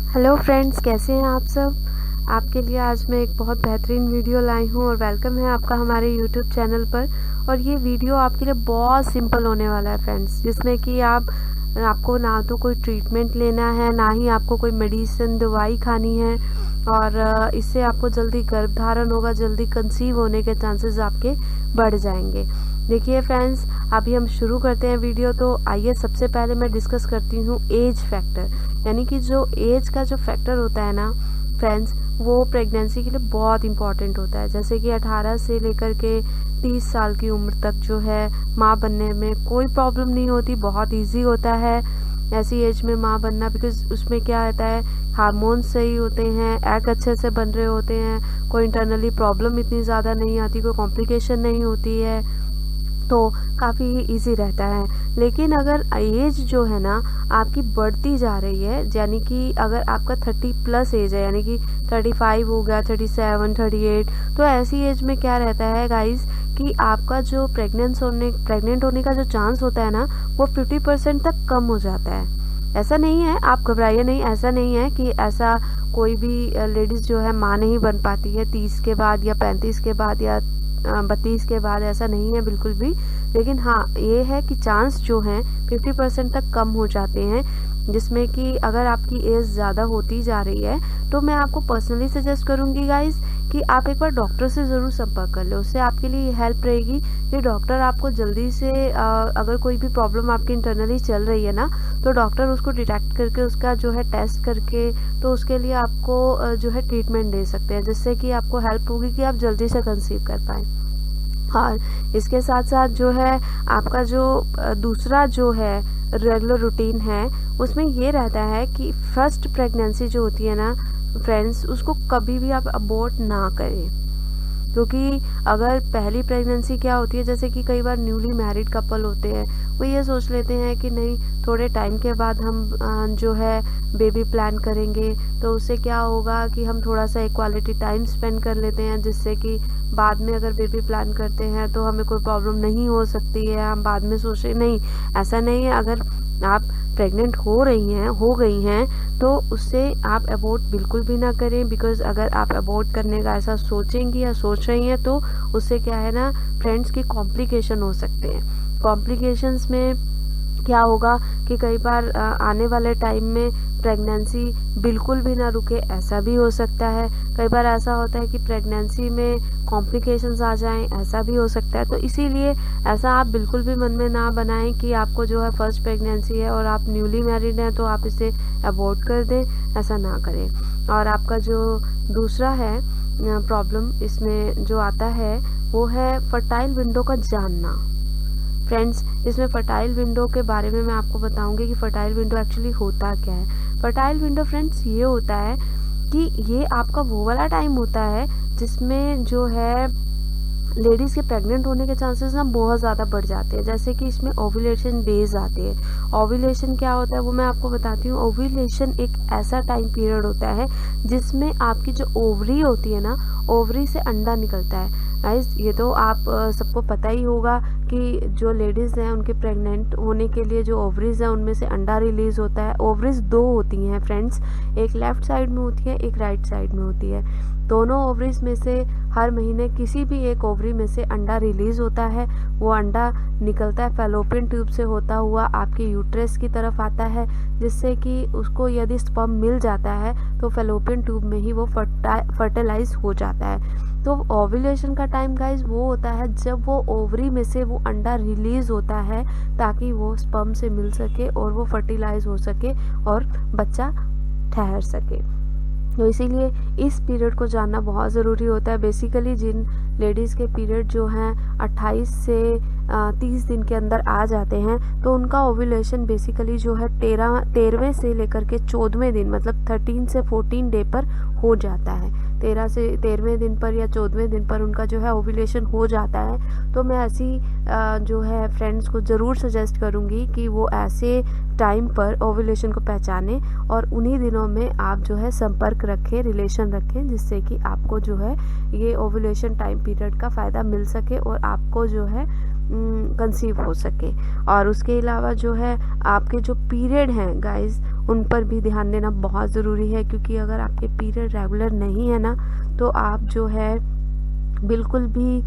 Hello friends, कैसे हैं आप सब। आपके लिए आज मैं एक बहुत बेहतरीन वीडियो लाई हूँ और वेलकम है आपका हमारे यूट्यूब चैनल पर। और ये वीडियो आपके लिए बहुत सिंपल होने वाला है फ्रेंड्स, जिसमें कि आपको ना तो कोई ट्रीटमेंट लेना है, ना ही आपको कोई मेडिसिन दवाई खानी है। और इससे आपको जल्दी गर्भधारण होगा, जल्दी कंसीव होने के चांसेस आपके बढ़ जाएंगे। देखिए फ्रेंड्स, अभी हम शुरू करते हैं वीडियो। तो आइए सबसे पहले मैं डिस्कस करती हूँ एज फैक्टर, यानी कि जो एज का जो फैक्टर होता है ना फ्रेंड्स, वो प्रेगनेंसी के लिए बहुत इंपॉर्टेंट होता है। जैसे कि 18 से लेकर के 30 साल की उम्र तक जो है माँ बनने में कोई प्रॉब्लम नहीं होती, बहुत इजी होता है ऐसी एज में माँ बनना। बिकॉज उसमें क्या रहता है, हार्मोन्स सही होते हैं, एग अच्छे से बन रहे होते हैं, कोई इंटरनली प्रॉब्लम इतनी ज़्यादा नहीं आती, कोई कॉम्प्लिकेशन नहीं होती है, तो काफ़ी इजी रहता है। लेकिन अगर एज जो है ना आपकी बढ़ती जा रही है, यानी कि अगर आपका 30 प्लस एज है, यानी कि 35 हो गया, 37, 38, तो ऐसी एज में क्या रहता है गाइस कि आपका जो प्रेग्नेंट होने का जो चांस होता है ना, वो 50% तक कम हो जाता है। ऐसा नहीं है, आप घबराइए नहीं, ऐसा नहीं है कि ऐसा कोई भी लेडीज जो है माँ नहीं बन पाती है 30 के बाद या 35 के बाद या 32 के बाद, ऐसा नहीं है बिल्कुल भी। लेकिन हाँ, ये है कि चांस जो हैं 50% तक कम हो जाते हैं, जिसमें कि अगर आपकी एज ज़्यादा होती जा रही है तो मैं आपको पर्सनली सजेस्ट करूँगी गाइस कि आप एक बार डॉक्टर से ज़रूर संपर्क कर लो। उससे आपके लिए हेल्प रहेगी कि डॉक्टर आपको जल्दी से अगर कोई भी प्रॉब्लम आपकी इंटरनली चल रही है ना, तो डॉक्टर उसको डिटेक्ट करके उसका जो है टेस्ट करके तो उसके लिए आपको जो है ट्रीटमेंट दे सकते हैं, जिससे कि आपको हेल्प होगी कि आप जल्दी से कंसीव कर पाएँ। और इसके साथ साथ जो है आपका जो दूसरा जो है रेगुलर रूटीन है, उसमें ये रहता है कि फर्स्ट प्रेगनेंसी जो होती है ना फ्रेंड्स, उसको कभी भी आप अबॉर्ट ना करें। क्योंकि अगर पहली प्रेगनेंसी क्या होती है, जैसे कि कई बार न्यूली मैरिड कपल होते हैं, वो ये सोच लेते हैं कि नहीं थोड़े टाइम के बाद हम जो है बेबी प्लान करेंगे, तो उससे क्या होगा कि हम थोड़ा सा क्वालिटी टाइम स्पेंड कर लेते हैं, जिससे कि बाद में अगर बेबी प्लान करते हैं तो हमें कोई प्रॉब्लम नहीं हो सकती है। हम बाद में सोचे नहीं, ऐसा नहीं है। अगर आप प्रेग्नेंट हो गई हैं तो उससे आप अबॉर्ट बिल्कुल भी ना करें। बिकॉज अगर आप अबॉर्ट करने का ऐसा सोचेंगी या सोच रही हैं तो उससे क्या है ना फ्रेंड्स की कॉम्प्लिकेशन हो सकते हैं। कॉम्प्लिकेशंस में क्या होगा कि कई बार आने वाले टाइम में प्रेगनेंसी बिल्कुल भी ना रुके, ऐसा भी हो सकता है। कई बार ऐसा होता है कि प्रेगनेंसी में कॉम्प्लिकेशंस आ जाएं, ऐसा भी हो सकता है। तो इसीलिए ऐसा आप बिल्कुल भी मन में ना बनाएं कि आपको जो है फर्स्ट प्रेगनेंसी है और आप न्यूली मैरिड हैं तो आप इसे अवॉइड कर दें, ऐसा ना करें। और आपका जो दूसरा है प्रॉब्लम इसमें जो आता है, वो है फर्टाइल विंडो का जानना। फ्रेंड्स, इसमें फर्टाइल विंडो के बारे में मैं आपको बताऊंगी कि फर्टाइल विंडो एक्चुअली होता क्या है। फर्टाइल विंडो फ्रेंड्स ये होता है कि ये आपका वो वाला टाइम होता है जिसमें जो है लेडीज़ के प्रेग्नेंट होने के चांसेस ना बहुत ज़्यादा बढ़ जाते हैं। जैसे कि इसमें ओव्यूलेशन डेज आते हैं। ओव्यूलेशन क्या होता है वो मैं आपको बताती हूँ। ओव्यूलेशन एक ऐसा टाइम पीरियड होता है जिसमें आपकी जो ओवरी होती है ना, ओवरी से अंडा निकलता है। गाइस, ये तो आप सबको पता ही होगा कि जो लेडीज़ हैं उनके प्रेग्नेंट होने के लिए जो ओवरीज हैं उनमें से अंडा रिलीज़ होता है। ओवरीज दो होती हैं फ्रेंड्स, एक लेफ़्ट साइड में होती है, एक राइट साइड में होती है। दोनों ओवरीज में से हर महीने किसी भी एक ओवरी में से अंडा रिलीज़ होता है। वो अंडा निकलता है फैलोपियन ट्यूब से होता हुआ आपके यूट्रस की तरफ आता है, जिससे कि उसको यदि स्पर्म मिल जाता है तो फैलोपियन ट्यूब में ही वो फर्टिलाइज हो जाता है। तो ओव्यूलेशन का टाइम गाइज वो होता है जब वो ओवरी में से वो अंडा रिलीज होता है, ताकि वो स्पर्म से मिल सके और वो फर्टिलाइज हो सके और बच्चा ठहर सके। तो इसीलिए इस पीरियड को जानना बहुत ज़रूरी होता है। बेसिकली जिन लेडीज़ के पीरियड जो हैं 28 से 30 दिन के अंदर आ जाते हैं, तो उनका ओव्यूलेशन बेसिकली जो है 13वें से लेकर के 14वें दिन, मतलब 13 से 14 डे पर हो जाता है। 13 से 13वें दिन पर या 14वें दिन पर उनका जो है ओव्यूलेशन हो जाता है। तो मैं ऐसी जो है फ्रेंड्स को ज़रूर सजेस्ट करूँगी कि वो ऐसे टाइम पर ओव्यूलेशन को पहचानें और उन्हीं दिनों में आप जो है संपर्क रखें, रिलेशन रखें, जिससे कि आपको जो है ये ओव्यूलेशन टाइम पीरियड का फ़ायदा मिल सके और आपको जो है कंसीव हो सके। और उसके अलावा जो है आपके जो पीरियड हैं गाइस, उन पर भी ध्यान देना बहुत ज़रूरी है, क्योंकि अगर आपके पीरियड रेगुलर नहीं है ना, तो आप जो है बिल्कुल भी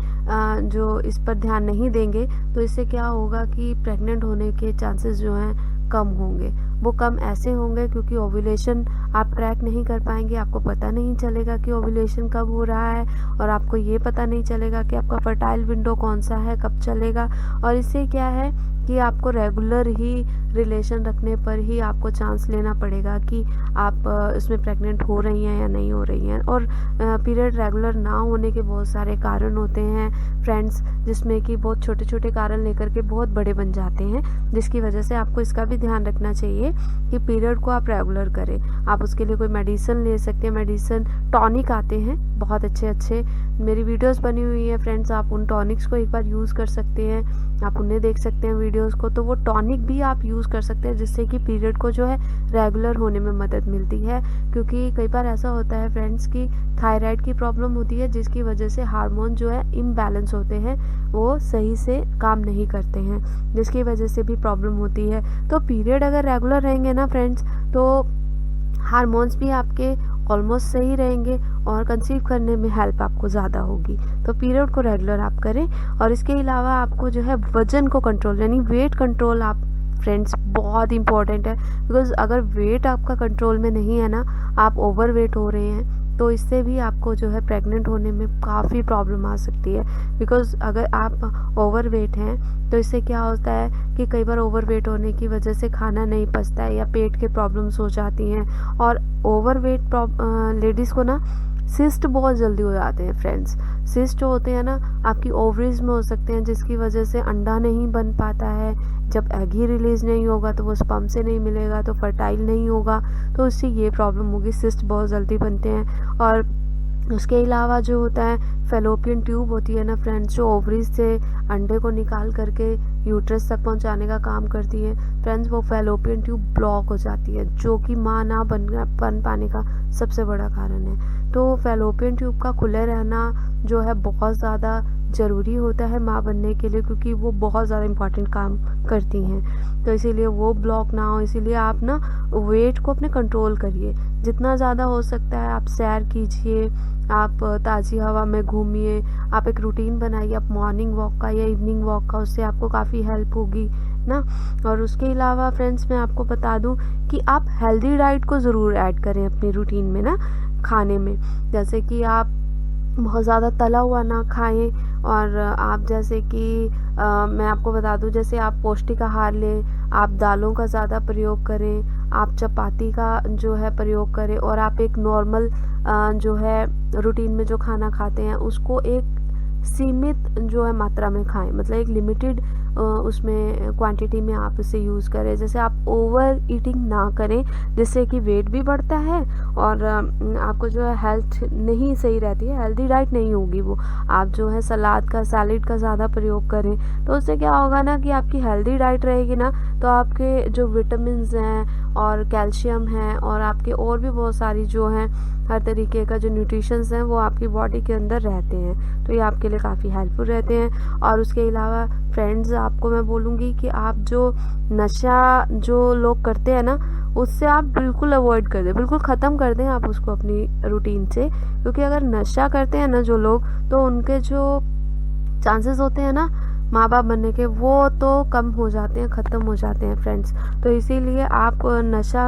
जो इस पर ध्यान नहीं देंगे तो इससे क्या होगा कि प्रेग्नेंट होने के चांसेस जो हैं कम होंगे। वो कम ऐसे होंगे क्योंकि ओव्यूलेशन आप ट्रैक नहीं कर पाएंगे, आपको पता नहीं चलेगा कि ओव्यूलेशन कब हो रहा है, और आपको ये पता नहीं चलेगा कि आपका फर्टाइल विंडो कौन सा है, कब चलेगा। और इससे क्या है कि आपको रेगुलर ही रिलेशन रखने पर ही आपको चांस लेना पड़ेगा कि आप इसमें प्रेग्नेंट हो रही हैं या नहीं हो रही हैं। और पीरियड रेगुलर ना होने के बहुत सारे कारण होते हैं फ्रेंड्स, जिसमें कि बहुत छोटे छोटे कारण लेकर के बहुत बड़े बन जाते हैं, जिसकी वजह से आपको इसका भी ध्यान रखना चाहिए कि पीरियड को आप रेगुलर करें। आप उसके लिए कोई मेडिसिन ले सकते हैं, मेडिसिन टॉनिक आते हैं बहुत अच्छे अच्छे, मेरी वीडियोस बनी हुई है फ्रेंड्स, आप उन टॉनिक्स को एक बार यूज़ कर सकते हैं, आप उन्हें देख सकते हैं वीडियोस को। तो वो टॉनिक भी आप यूज़ कर सकते हैं जिससे कि पीरियड को जो है रेगुलर होने में मदद मिलती है। क्योंकि कई बार ऐसा होता है फ्रेंड्स कि थायराइड की प्रॉब्लम होती है, जिसकी वजह से हार्मोन जो है इम्बैलेंस होते हैं, वो सही से काम नहीं करते हैं, जिसकी वजह से भी प्रॉब्लम होती है। तो पीरियड अगर रेगुलर रहेंगे ना फ्रेंड्स, तो हार्मोन्स भी आपके ऑलमोस्ट सही रहेंगे और कंसीव करने में हेल्प आपको ज़्यादा होगी। तो पीरियड को रेगुलर आप करें। और इसके अलावा आपको जो है वज़न को कंट्रोल, यानी वेट कंट्रोल आप फ्रेंड्स बहुत इंपॉर्टेंट है। बिकॉज़ अगर वेट आपका कंट्रोल में नहीं है ना, आप ओवर वेट हो रहे हैं, तो इससे भी आपको जो है प्रेग्नेंट होने में काफ़ी प्रॉब्लम आ सकती है। बिकॉज़ अगर आप ओवर वेट हैं तो इससे क्या होता है कि कई बार ओवर वेट होने की वजह से खाना नहीं पचता है या पेट के प्रॉब्लम्स हो जाती हैं। और ओवर वेट लेडीज़ को ना सिस्ट बहुत जल्दी हो जाते हैं फ्रेंड्स। सिस्ट जो होते हैं ना आपकी ओवरीज में हो सकते हैं, जिसकी वजह से अंडा नहीं बन पाता है। जब एग ही रिलीज़ नहीं होगा तो वो स्पर्म से नहीं मिलेगा, तो फर्टाइल नहीं होगा, तो उससे ये प्रॉब्लम होगी, सिस्ट बहुत जल्दी बनते हैं। और उसके अलावा जो होता है फेलोपियन ट्यूब होती है ना फ्रेंड्स, जो ओवरीज से अंडे को निकाल करके यूट्रस तक पहुंचाने का काम करती है फ्रेंड्स, वो फेलोपियन ट्यूब ब्लॉक हो जाती है, जो कि माँ ना बन पाने का सबसे बड़ा कारण है। तो फेलोपियन ट्यूब का खुले रहना जो है बहुत ज़्यादा ज़रूरी होता है माँ बनने के लिए, क्योंकि वो बहुत ज़्यादा इम्पॉर्टेंट काम करती हैं। तो इसीलिए वो ब्लॉक ना हो, इसीलिए आप ना वेट को अपने कंट्रोल करिए, जितना ज़्यादा हो सकता है आप सैर कीजिए, आप ताज़ी हवा में घूमिए, आप एक रूटीन बनाइए आप मॉर्निंग वॉक का या इवनिंग वॉक का, उससे आपको काफ़ी हेल्प होगी ना। और उसके अलावा फ्रेंड्स मैं आपको बता दूं कि आप हेल्दी डाइट को ज़रूर ऐड करें अपने रूटीन में ना, खाने में। जैसे कि आप बहुत ज़्यादा तला हुआ ना खाएं, और आप जैसे कि मैं आपको बता दूं, जैसे आप पौष्टिक आहार लें, आप दालों का ज़्यादा प्रयोग करें, आप चपाती का जो है प्रयोग करें, और आप एक नॉर्मल जो है रूटीन में जो खाना खाते हैं उसको एक सीमित जो है मात्रा में खाएं, मतलब एक लिमिटेड उसमें क्वांटिटी में आप इसे यूज़ करें। जैसे आप ओवर ईटिंग ना करें, जिससे कि वेट भी बढ़ता है और आपको जो है हेल्थ नहीं सही रहती है, हेल्दी डाइट नहीं होगी वो। आप जो है सलाद का सैलेड का ज़्यादा प्रयोग करें, तो उससे क्या होगा ना कि आपकी हेल्दी डाइट रहेगी ना, तो आपके जो विटामिन्स हैं और कैल्शियम है और आपके और भी बहुत सारी जो हैं हर तरीके का जो न्यूट्रिशंस हैं वो आपकी बॉडी के अंदर रहते हैं, तो ये आपके लिए काफ़ी हेल्पफुल रहते हैं। और उसके अलावा फ्रेंड्स आपको मैं बोलूँगी कि आप जो नशा जो लोग करते हैं ना, उससे आप बिल्कुल अवॉइड कर दें, बिल्कुल ख़त्म कर दें आप उसको अपनी रूटीन से। क्योंकि अगर नशा करते हैं ना जो लोग, तो उनके जो चांसेस होते हैं ना माँ बाप बनने के, वो तो कम हो जाते हैं, ख़त्म हो जाते हैं फ्रेंड्स। तो इसीलिए आप नशा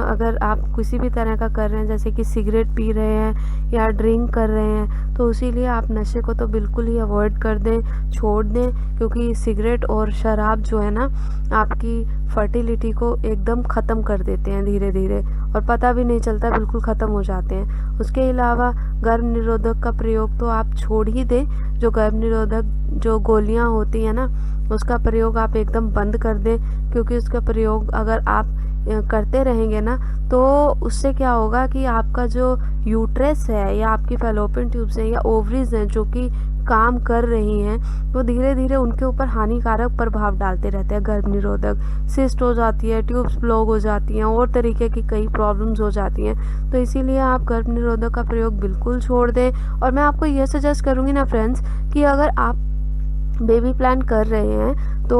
अगर आप किसी भी तरह का कर रहे हैं, जैसे कि सिगरेट पी रहे हैं या ड्रिंक कर रहे हैं, तो इसीलिए आप नशे को तो बिल्कुल ही अवॉइड कर दें, छोड़ दें। क्योंकि सिगरेट और शराब जो है ना आपकी फर्टिलिटी को एकदम ख़त्म कर देते हैं धीरे धीरे, और पता भी नहीं चलता, बिल्कुल ख़त्म हो जाते हैं। उसके अलावा गर्भ निरोधक का प्रयोग तो आप छोड़ ही दें, जो गर्भ निरोधक जो गोलियां होती हैं ना उसका प्रयोग आप एकदम बंद कर दें। क्योंकि उसका प्रयोग अगर आप करते रहेंगे ना, तो उससे क्या होगा कि आपका जो यूट्रस है या आपकी फेलोपियन ट्यूब्स हैं या ओवरीज हैं जो कि काम कर रही हैं, वो धीरे धीरे उनके ऊपर हानिकारक प्रभाव डालते रहते हैं। गर्भ निरोधक सिस्ट हो जाती है, ट्यूब्स ब्लॉक हो जाती हैं, और तरीके की कई प्रॉब्लम्स हो जाती हैं। तो इसीलिए आप गर्भ निरोधक का प्रयोग बिल्कुल छोड़ दें। और मैं आपको ये सजेस्ट करूँगी ना फ्रेंड्स कि अगर आप बेबी प्लान कर रहे हैं तो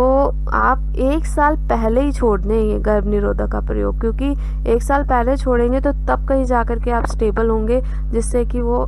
आप 1 साल पहले ही छोड़ दें ये गर्भ निरोधक का प्रयोग, क्योंकि 1 साल पहले छोड़ेंगे तो तब कहीं जा कर के आप स्टेबल होंगे, जिससे कि वो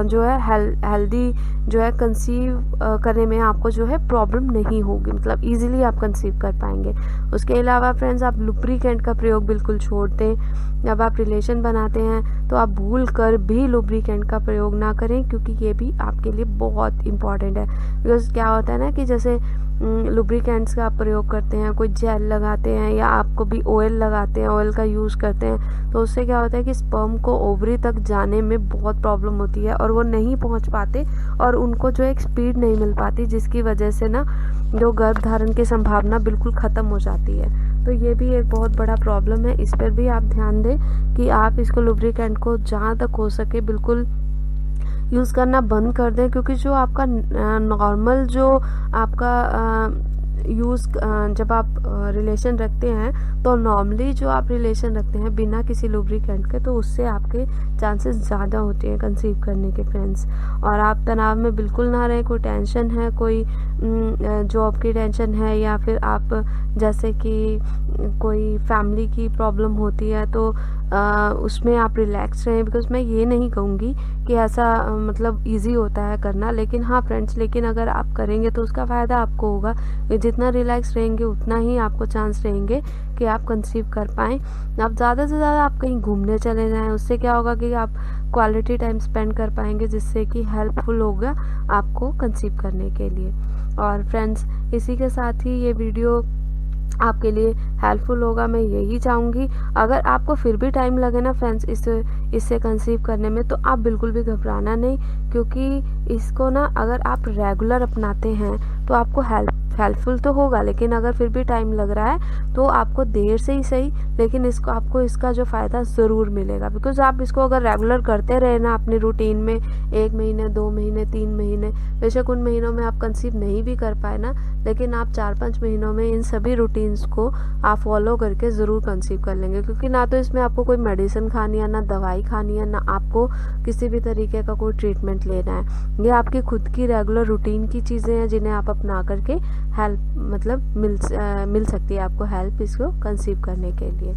जो है हेल्दी जो है कंसीव करने में आपको जो है प्रॉब्लम नहीं होगी, मतलब इजीली आप कंसीव कर पाएंगे। उसके अलावा फ्रेंड्स, आप लुब्रिकेंट का प्रयोग बिल्कुल छोड़ दें। जब आप रिलेशन बनाते हैं तो आप भूल कर भी लुब्रिकेंट का प्रयोग ना करें, क्योंकि ये भी आपके लिए बहुत इम्पॉर्टेंट है। बिकॉज क्या होता है ना कि जैसे लुब्रिकेंट्स का आप प्रयोग करते हैं, कोई जेल लगाते हैं या आपको भी ऑयल लगाते हैं, ऑयल का यूज़ करते हैं, तो उससे क्या होता है कि स्पर्म को ओवरी तक जाने में बहुत प्रॉब्लम होती है और वो नहीं पहुंच पाते और उनको जो एक स्पीड नहीं मिल पाती, जिसकी वजह से ना जो गर्भ धारण की संभावना बिल्कुल ख़त्म हो जाती है। तो ये भी एक बहुत बड़ा प्रॉब्लम है, इस पर भी आप ध्यान दें कि आप इसको लुब्रिकेंट को जहाँ तक हो सके बिल्कुल यूज़ करना बंद कर दें, क्योंकि जो आपका नॉर्मल जो आपका यूज़ जब आप रिलेशन रखते हैं तो नॉर्मली जो आप रिलेशन रखते हैं बिना किसी लुब्रिकेंट के, तो उससे आपके चांसेस ज़्यादा होते हैं कंसीव करने के फ्रेंड्स। और आप तनाव में बिल्कुल ना रहें, कोई टेंशन है, कोई जॉब की टेंशन है या फिर आप जैसे कि कोई फैमिली की प्रॉब्लम होती है तो उसमें आप रिलैक्स रहें। बिकॉज मैं ये नहीं कहूँगी कि ऐसा मतलब इजी होता है करना, लेकिन हाँ फ्रेंड्स, लेकिन अगर आप करेंगे तो उसका फ़ायदा आपको होगा। जितना रिलैक्स रहेंगे उतना ही आपको चांस रहेंगे कि आप कंसीव कर पाएँ। आप ज़्यादा से ज़्यादा आप कहीं घूमने चले जाएं, उससे क्या होगा कि आप क्वालिटी टाइम स्पेंड कर पाएंगे, जिससे कि हेल्पफुल होगा आपको कंसीव करने के लिए। और फ्रेंड्स, इसी के साथ ही ये वीडियो आपके लिए हेल्पफुल होगा, मैं यही चाहूँगी। अगर आपको फिर भी टाइम लगे ना फ्रेंड्स इससे कंसीव करने में, तो आप बिल्कुल भी घबराना नहीं, क्योंकि इसको ना अगर आप रेगुलर अपनाते हैं तो आपको हेल्पफुल तो होगा। लेकिन अगर फिर भी टाइम लग रहा है तो आपको देर से ही सही, लेकिन आपको इसका जो फ़ायदा ज़रूर मिलेगा। बिकॉज आप इसको अगर रेगुलर करते रहे ना अपनी रूटीन में 1 महीने, 2 महीने, 3 महीने, बेशक उन महीनों में आप कंसीव नहीं भी कर पाए ना, लेकिन आप 4-5 महीनों में इन सभी रूटीन्स को आप फॉलो करके ज़रूर कंसीव कर लेंगे। क्योंकि ना तो इसमें आपको कोई मेडिसिन खानी है, ना दवाई खानी है, ना आपको किसी भी तरीके का कोई ट्रीटमेंट लेना है। ये आपकी खुद की रेगुलर रूटीन की चीज़ें हैं जिन्हें आप अपना करके हेल्प मतलब मिल सकती है आपको हेल्प इसको कंसीव करने के लिए।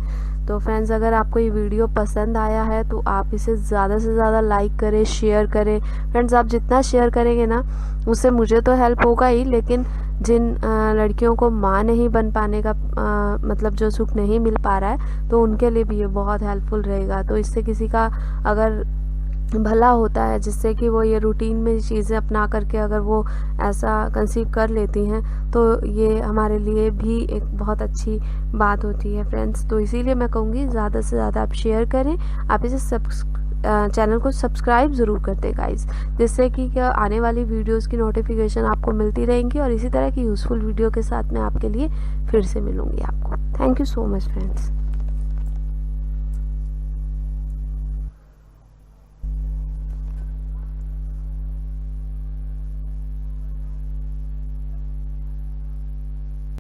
तो फ्रेंड्स, अगर आपको ये वीडियो पसंद आया है तो आप इसे ज़्यादा से ज़्यादा लाइक करें, शेयर करें। फ्रेंड्स, आप जितना शेयर करेंगे ना उससे मुझे तो हेल्प होगा ही, लेकिन जिन लड़कियों को माँ नहीं बन पाने का मतलब जो सुख नहीं मिल पा रहा है, तो उनके लिए भी ये बहुत हेल्पफुल रहेगा। तो इससे किसी का अगर भला होता है, जिससे कि वो ये रूटीन में चीज़ें अपना करके अगर वो ऐसा कंसीव कर लेती हैं, तो ये हमारे लिए भी एक बहुत अच्छी बात होती है फ्रेंड्स। तो इसीलिए मैं कहूँगी ज़्यादा से ज़्यादा आप शेयर करें, आप इसे चैनल को सब्सक्राइब ज़रूर कर दें गाइस, जिससे कि क्या आने वाली वीडियोस की नोटिफिकेशन आपको मिलती रहेंगी। और इसी तरह की यूज़फुल वीडियो के साथ मैं आपके लिए फिर से मिलूँगी आपको। Thank you so much friends.